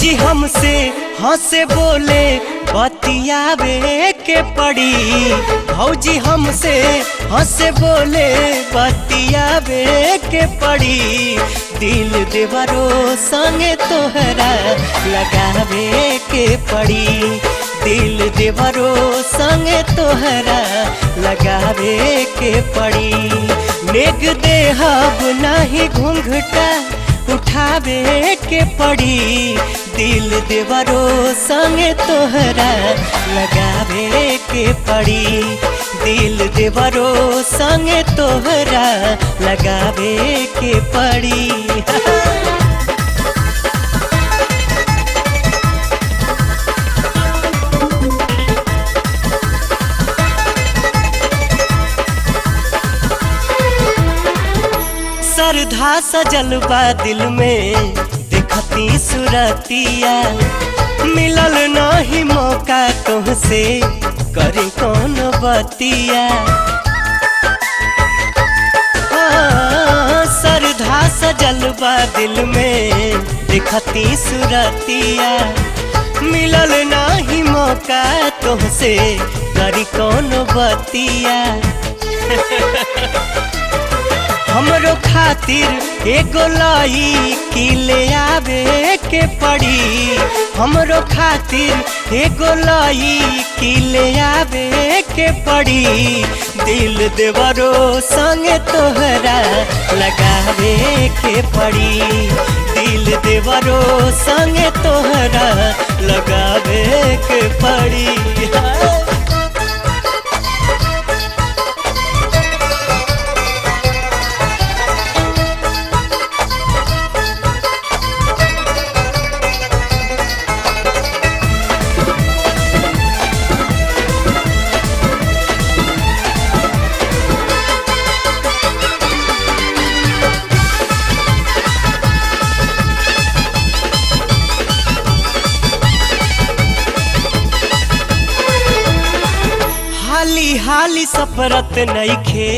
भौजी हमसे हंसे बोले बतियावे के पड़ी। भौजी हमसे हंसे बोले बतियावे के पड़ी। दिल देवरो संगे तोहरा लगावे के पड़ी। दिल देवरो संगे तोहरा लगावे के पड़ी। नेग देहब नाही घूंघटा उठावे के पड़ी। दिल देवरो संगे तोहरा लगावे के पड़ी। दिल देवरो संगे तोहरा लगावे के पड़ी। श्रद्धा सजल बा दिल में देखती सुरतिया। मिलल नहीं मौका तुहसे करी कौन बतिया। श्रद्धा सजल बा दिल में देखती सुरतिया। मिलल नहीं मौका तुहसे करी कौन बतिया। हमरो खातिर एगो लईकी ले आवे के पड़ी। हमरो खातिर एगो लईकी ले आवे के पड़ी। दिल देवरो संगे तोहरा लगावे के पड़ी। दिल देवरो संगे तोहरा लगावे के पड़ी। हाली हाली सफरत नइखे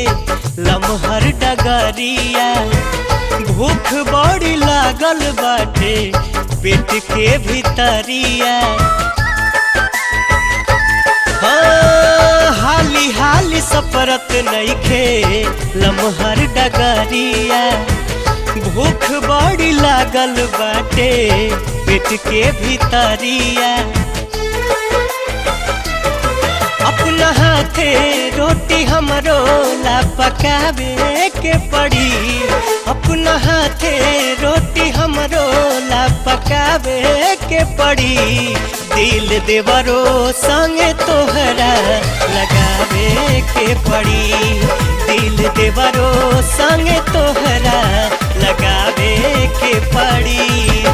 लमहर डगरिया। भूख बड़ी लागल बाटे पेट के भीतरिया। हाली हाली सफरत नइखे लमहर डगरिया। भूख बड़ी लागल बाटे पेट के भीतरिया। अपना हाथे रोटी हमरो ला पकावे के पड़ी। अपना हाथे रोटी हमरो ला पकावे के पड़ी। दिल देवरो संगे तोहरा लगावे के पड़ी। दिल देवरो संगे तोहरा लगावे के पड़ी।